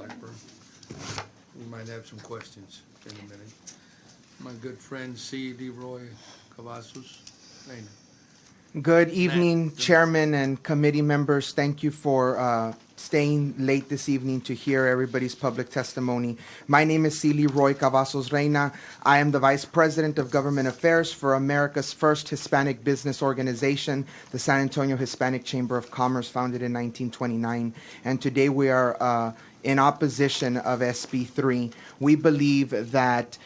Piper. We might have some questions in a minute. My good friend C. LeRoy Cavazos. Good evening, Chairman and committee members. Thank you for staying late this evening to hear everybody's public testimony. My name is C. LeRoy Cavazos Reina. I am the Vice President of Government Affairs for America's first Hispanic business organization, the San Antonio Hispanic Chamber of Commerce, founded in 1929. And today we are in opposition of SB3. We believe that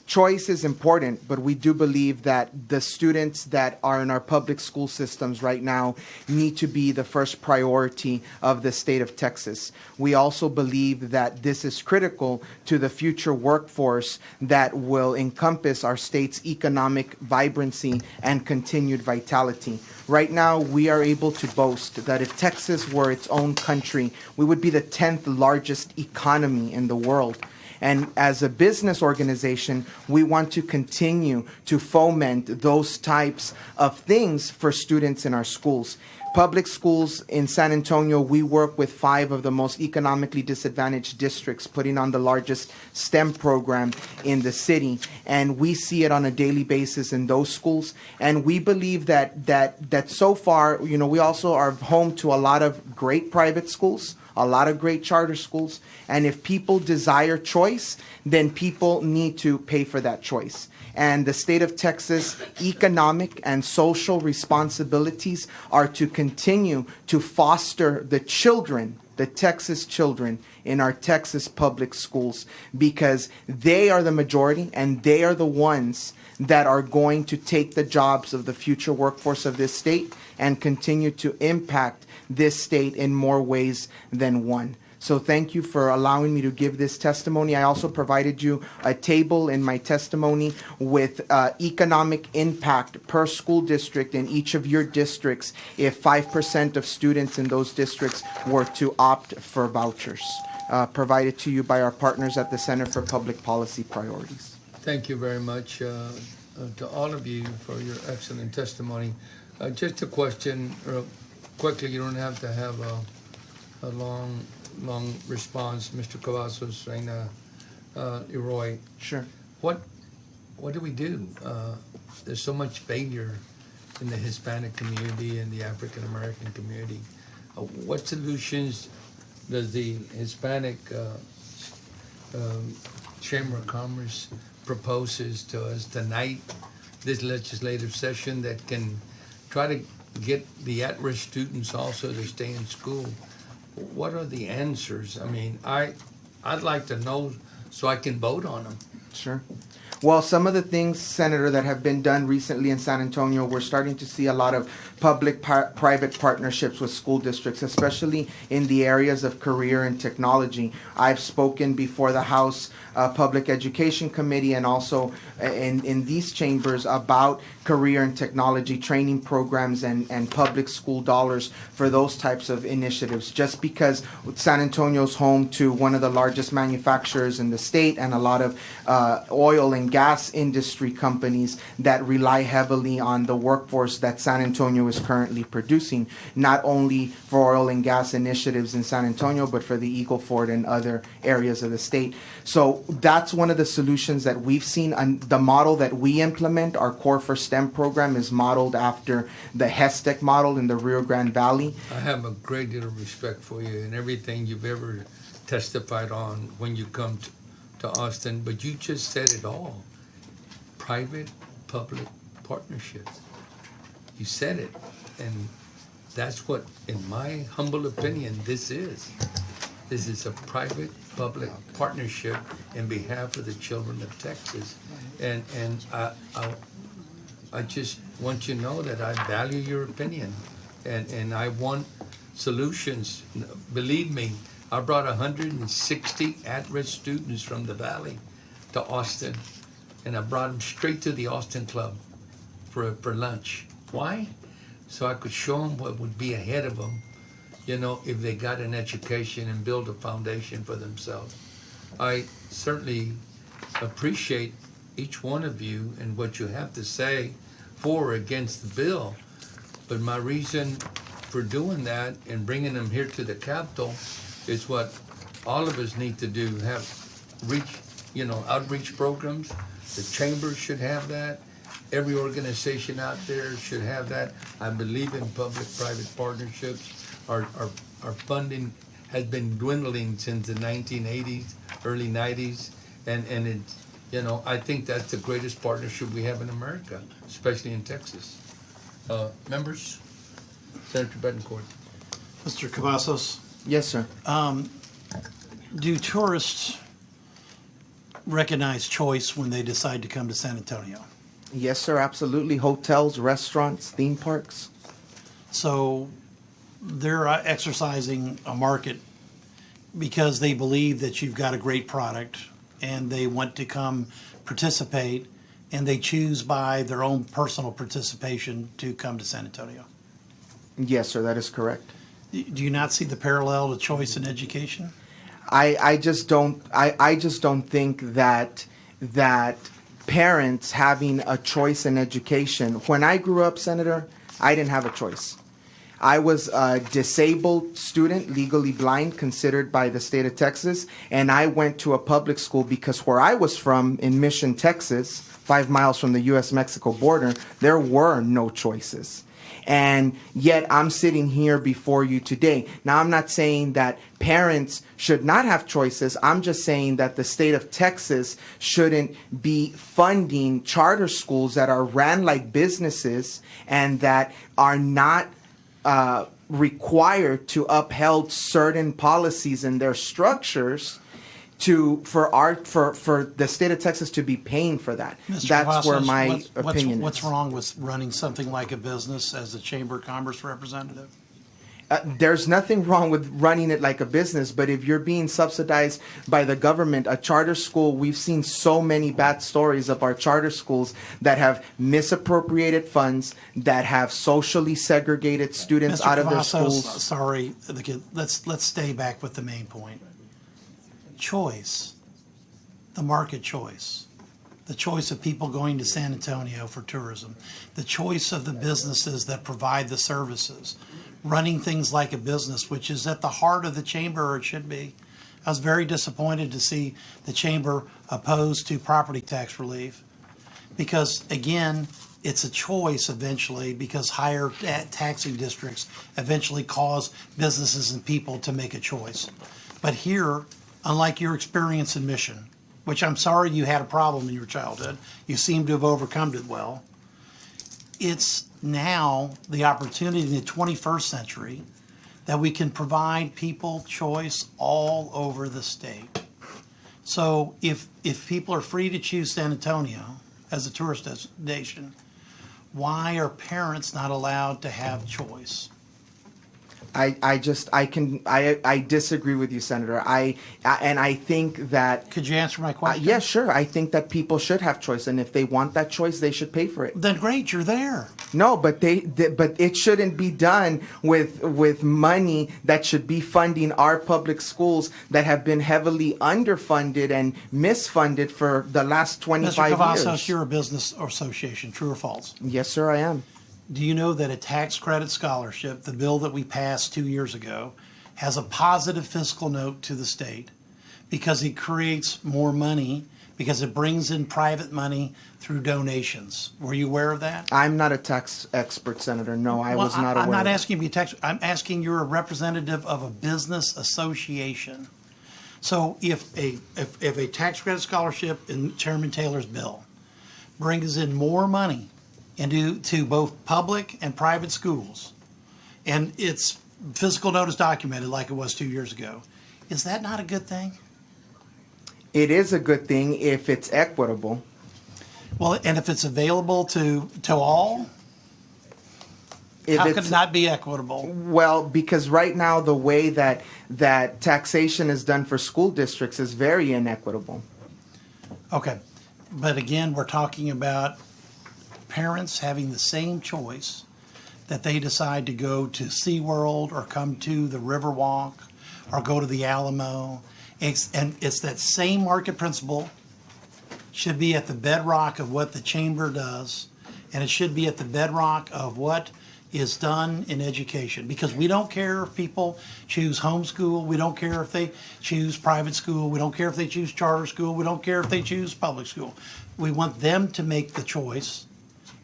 choice is important, but we do believe that the students that are in our public school systems right now need to be the first priority of the state of Texas. We also believe that this is critical to the future workforce that will encompass our state's economic vibrancy and continued vitality. Right now, we are able to boast that if Texas were its own country, we would be the 10th largest economy in the world. And as a business organization, we want to continue to foment those types of things for students in our schools. Public schools in San Antonio, we work with 5 of the most economically disadvantaged districts, putting on the largest STEM program in the city. And we see it on a daily basis in those schools. And we believe that so far, we also are home to a lot of great private schools, a lot of great charter schools. And if people desire choice, then people need to pay for that choice. And the state of Texas economic and social responsibilities are to continue to foster the children, the Texas children in our Texas public schools, because they are the majority and they are the ones that are going to take the jobs of the future workforce of this state and continue to impact this state in more ways than one. So thank you for allowing me to give this testimony. I also provided you a table in my testimony with economic impact per school district in each of your districts if 5% of students in those districts were to opt for vouchers, provided to you by our partners at the Center for Public Policy Priorities. Thank you very much to all of you for your excellent testimony. Just a question, quickly, you don't have to have a long response, Mr. Cavazos, Reina, LeRoy. Sure. What do we do? There's so much failure in the Hispanic community and the African American community. What solutions does the Hispanic Chamber of Commerce proposes to us tonight, this legislative session, that can try to get the at-risk students also to stay in school? What are the answers? I mean, I'd like to know so I can vote on them. Sure. Well, some of the things, Senator, that have been done recently in San Antonio, we're starting to see a lot of public-private partnerships with school districts, especially in the areas of career and technology. I've spoken before the House Public Education Committee and also in these chambers about career and technology training programs and public school dollars for those types of initiatives. Just because San Antonio's home to one of the largest manufacturers in the state and a lot of oil and gas industry companies that rely heavily on the workforce that San Antonio is currently producing, not only for oil and gas initiatives in San Antonio, but for the Eagle Ford and other areas of the state. So that's one of the solutions that we've seen. And the model that we implement, our Core for STEM program, is modeled after the HESTEC model in the Rio Grande Valley. I have a great deal of respect for you and everything you've ever testified on when you come to Austin, but you just said it all. Private-public partnerships. You said it, and that's what, in my humble opinion, this is. This is a private-public partnership in behalf of the children of Texas. And I just want you to know that I value your opinion, and I want solutions. Believe me, I brought 160 at-risk students from the Valley to Austin, and I brought them straight to the Austin Club for lunch. Why? So I could show them what would be ahead of them, if they got an education and build a foundation for themselves. I certainly appreciate each one of you and what you have to say for or against the bill, but my reason for doing that and bringing them here to the Capitol is what all of us need to do, have outreach programs. The chamber should have that. Every organization out there should have that. I believe in public-private partnerships. Our funding has been dwindling since the 1980s, early 90s, and I think that's the greatest partnership we have in America, especially in Texas. Members, Senator Betancourt. Mr. Cavazos, Yes, sir. do tourists recognize choice when they decide to come to San Antonio? Yes, sir, absolutely. Hotels, restaurants, theme parks. So they're exercising a market because they believe that you've got a great product and they want to come participate, and they choose by their own personal participation to come to San Antonio. Yes, sir, that is correct. Do you not see the parallel to choice in education? I just don't think that parents having a choice in education. When I grew up, Senator, I didn't have a choice. I was a disabled student, legally blind, considered by the state of Texas, and I went to a public school because where I was from, in Mission, Texas, 5 miles from the U.S.-Mexico border, there were no choices. And yet I'm sitting here before you today. Now, I'm not saying that parents should not have choices. I'm just saying that the state of Texas shouldn't be funding charter schools that are ran like businesses and that are not required to uphold certain policies in their structures for the state of Texas to be paying for that. Mr. That's Cavazos, where my opinion what's is. wrong with running something like a business as a Chamber of Commerce representative? There's nothing wrong with running it like a business, but if you're being subsidized by the government, a charter school, we've seen so many bad stories of our charter schools that have misappropriated funds, that have socially segregated students Mr. out of their Cavazos, schools. sorry, let's stay back with the main point. Choice, the market choice, the choice of people going to San Antonio for tourism, the choice of the businesses that provide the services, running things like a business, which is at the heart of the chamber, or it should be. I was very disappointed to see the chamber opposed to property tax relief because, again, it's a choice eventually, because higher taxing districts eventually cause businesses and people to make a choice. But here, unlike your experience in Mission, which I'm sorry you had a problem in your childhood, you seem to have overcome it well, it's now the opportunity in the 21st century that we can provide people choice all over the state. So if people are free to choose San Antonio as a tourist destination, why are parents not allowed to have choice? I disagree with you, Senator. And I think that. Could you answer my question? Yeah, sure. I think that people should have choice, and if they want that choice, they should pay for it. Then great, you're there. No, but but it shouldn't be done with money that should be funding our public schools that have been heavily underfunded and misfunded for the last 25 Mr. Cavazos, years. you're a business association, true or false? Yes, sir, I am. Do you know that a tax credit scholarship, the bill that we passed 2 years ago, has a positive fiscal note to the state because it creates more money, because it brings in private money through donations? Were you aware of that? I'm not a tax expert, Senator. No, I was not aware. I'm not of that. asking you to be a tax. I'm asking you're a representative of a business association. So if a tax credit scholarship in Chairman Taylor's bill brings in more money into both public and private schools, and its fiscal note is documented like it was 2 years ago, is that not a good thing? It is a good thing if it's equitable. Well, and if it's available to all, how could it not be equitable? Well, because right now the way that taxation is done for school districts is very inequitable. Okay, but again, we're talking about parents having the same choice that they decide to go to SeaWorld or come to the Riverwalk or go to the Alamo. And it's that same market principle should be at the bedrock of what the chamber does, and it should be at the bedrock of what is done in education, because we don't care if people choose homeschool, we don't care if they choose private school, we don't care if they choose charter school, we don't care if they choose public school. We want them to make the choice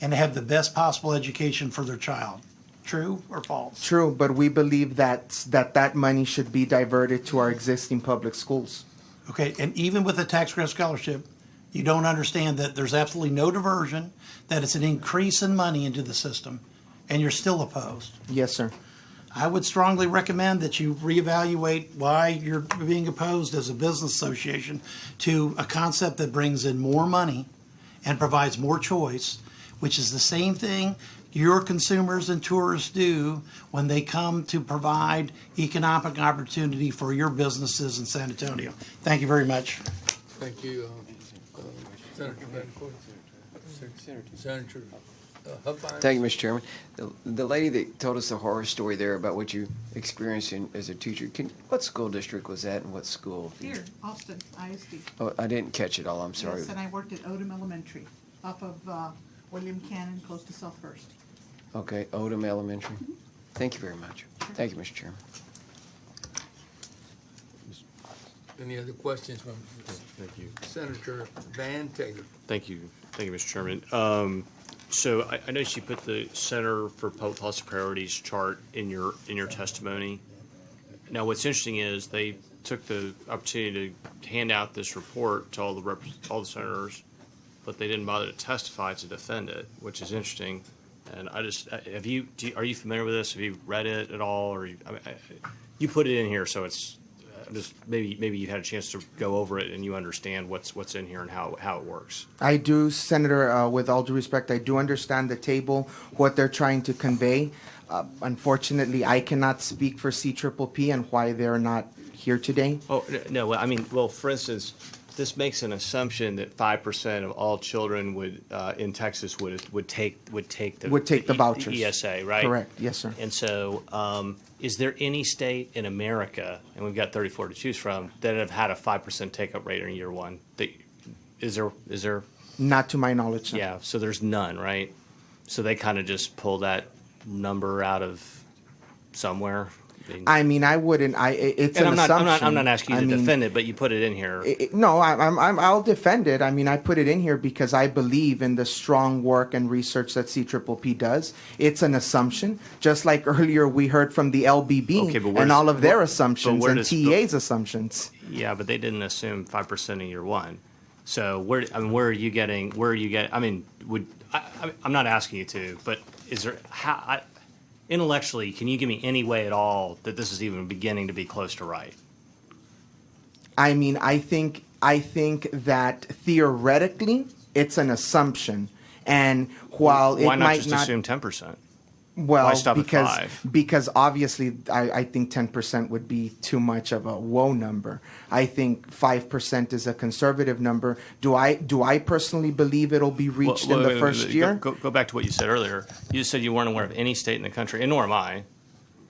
and to have the best possible education for their child. True or false? True, but we believe that money should be diverted to our existing public schools. Okay, and even with a tax credit scholarship, you don't understand that there's absolutely no diversion, that it's an increase in money into the system, and you're still opposed. Yes, sir. I would strongly recommend that you reevaluate why you're being opposed as a business association to a concept that brings in more money and provides more choice, which is the same thing your consumers and tourists do when they come to provide economic opportunity for your businesses in San Antonio. Thank you very much. Thank you, Senator Bencourt. Senator Huffine. Thank you, Mr. Chairman. The lady that told us the horror story there about what you experienced as a teacher, what school district was that and what school? Here, Austin, ISD. Oh, I didn't catch it all, I'm sorry. Yes, and I worked at Odom Elementary, off of William Cannon, close to South First. Okay, Odom Elementary. Thank you very much. Thank you, Mr. Chairman. Any other questions from Thank you. Senator Van Taylor? Thank you. Thank you, Mr. Chairman. So I noticed you put the Center for Public Policy Priorities chart in your testimony. Now, what's interesting is they took the opportunity to hand out this report to all the senators, but they didn't bother to testify to defend it, which is interesting. And I just are you familiar with this? Have you read it at all? Or you put it in here, so it's just maybe you had a chance to go over it and you understand what's in here and how it works. I do, Senator, with all due respect, I do understand the table, what they're trying to convey. Unfortunately, I cannot speak for CPPP and why they're not here today. Oh, no, I mean, well, for instance, this makes an assumption that 5% of all children would in Texas would take the vouchers. ESA, right? Correct. Yes, sir. And so, is there any state in America, and we've got 34 to choose from, that have had a 5% take-up rate in year one? Is there? Not to my knowledge, sir. Yeah. So there's none, right? So they kind of just pull that number out of somewhere. I mean, I wouldn't. It's an assumption. I'm not asking you to defend it, but you put it in here. No, I'll defend it. I mean, I put it in here because I believe in the strong work and research that CPPP does. It's an assumption, just like earlier we heard from the LBB and all of their assumptions and TEA's assumptions. Yeah, but they didn't assume 5% in year one. So where are you getting? I mean, I'm not asking you to, but is there intellectually, can you give me any way at all that this is even beginning to be close to right? I mean, I think that theoretically it's an assumption, and while why it not might just not assume 10%? well, Why stop at 5? Because obviously I think 10% would be too much of a whoa number. I think 5% is a conservative number. Do I personally believe it'll be reached in the first year? Go back to what you said earlier. You said you weren't aware of any state in the country, and nor am I. I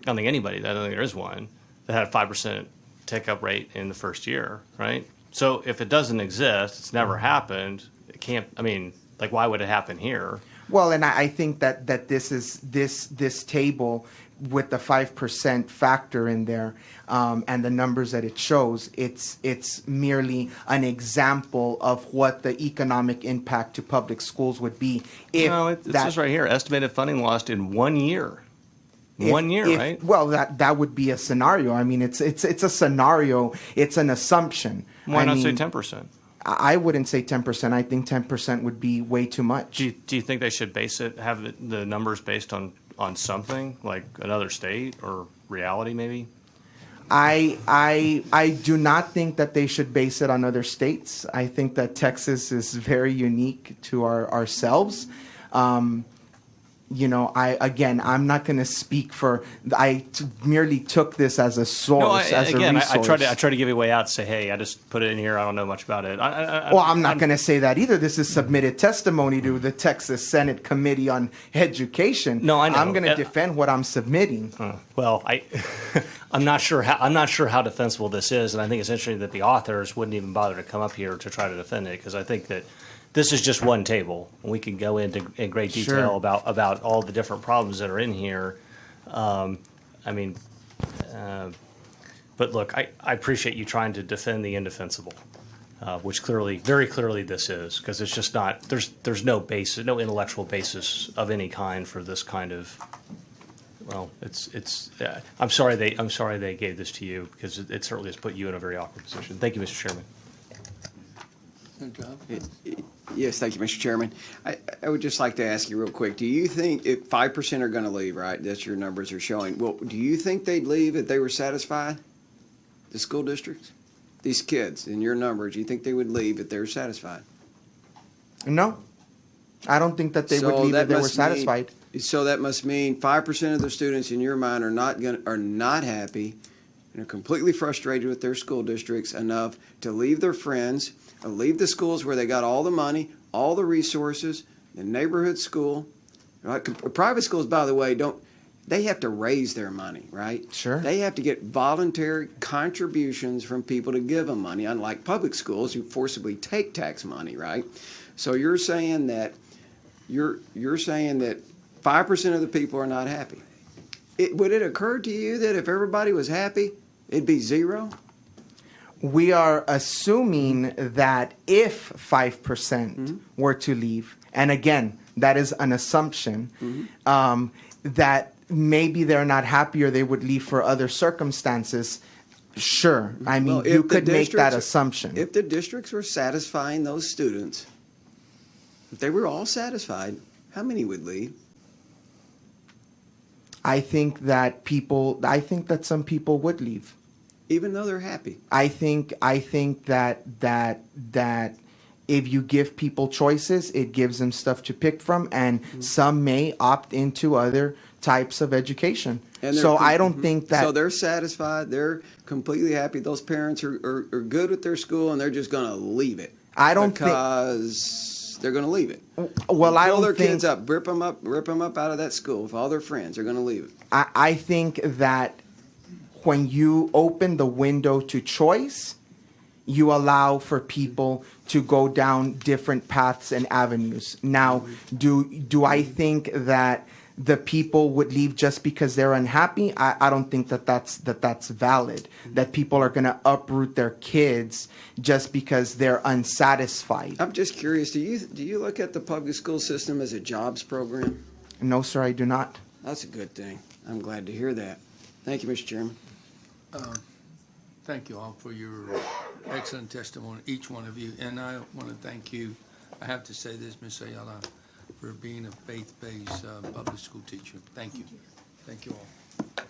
don't think anybody, I don't think there is one, that had a 5% take-up rate in the first year, right? So if it doesn't exist, it's never happened, it can't, I mean, like, why would it happen here? Well, and I think that this table with the 5% factor in there and the numbers that it shows, it's merely an example of what the economic impact to public schools would be if no, it says right here, estimated funding lost in 1 year. Right? Well, that would be a scenario. I mean, it's a scenario. It's an assumption. Why not say 10%? I wouldn't say 10%. I think 10% would be way too much. Do you think they should have the numbers based on something like another state or reality maybe? I do not think that they should base it on other states. I think that Texas is very unique to ourselves. I'm not going to speak for. Merely took this as a source, as a resource. I try to give you a way out to say, hey, I just put it in here. I don't know much about it. I'm not going to say that either. This is submitted testimony to the Texas Senate Committee on Education. No, I know. I'm going to defend what I'm submitting. Well, I'm not sure how defensible this is, and I think it's interesting that the authors wouldn't even bother to come up here to try to defend it, because I think that this is just one table. We can go into in great detail Sure. about all the different problems that are in here. I mean, but look, I appreciate you trying to defend the indefensible, which clearly, very clearly this is, because it's just not, there's no basis, no intellectual basis of any kind for this kind of, well, I'm sorry they gave this to you, because it certainly has put you in a very awkward position. Thank you, Mr. Chairman. Good job. Yes, thank you, Mr. Chairman. I would just like to ask you real quick, do you think if 5% are going to leave, right? That's your numbers are showing. Well, do you think they'd leave if they were satisfied? The school districts? These kids, in your numbers, do you think they would leave if they were satisfied? No, I don't think that they would So leave that if they were must mean- satisfied. So that must mean 5% of the students in your mind are not happy and are completely frustrated with their school districts enough to leave their friends, leave the schools where they got all the money, all the resources, the neighborhood school. Right? Private schools, by the way, they have to raise their money, right? Sure. They have to get voluntary contributions from people to give them money, unlike public schools who forcibly take tax money, right? So you're saying that 5% of the people are not happy. Would it occur to you that if everybody was happy, it'd be zero? We are assuming that if 5% were to leave, and again, that is an assumption, that maybe they're not happy or they would leave for other circumstances. Sure. I mean, Well, you if the could make that districts- assumption. If the districts were satisfying those students, if they were all satisfied, how many would leave? I think that some people would leave. Even though they're happy. I think that if you give people choices, it gives them stuff to pick from, and some may opt into other types of education. And they're So I don't think that. So they're satisfied, they're completely happy. Those parents are good with their school, and they're just going to leave it. I don't think- because they're going to leave it. Well, I Pull don't their think. kids up, rip them up out of that school with all their friends. They're going to leave it. I think that when you open the window to choice, you allow for people to go down different paths and avenues. Now, do I think that the people would leave just because they're unhappy? I don't think that's valid. That people are going to uproot their kids just because they're unsatisfied. I'm just curious. Do you look at the public school system as a jobs program? No, sir, I do not. That's a good thing. I'm glad to hear that. Thank you, Mr. Chairman. Thank you all for your excellent testimony, each one of you. And I want to thank you, I have to say this, Ms. Ayala, for being a faith-based public school teacher. Thank you. Thank you all.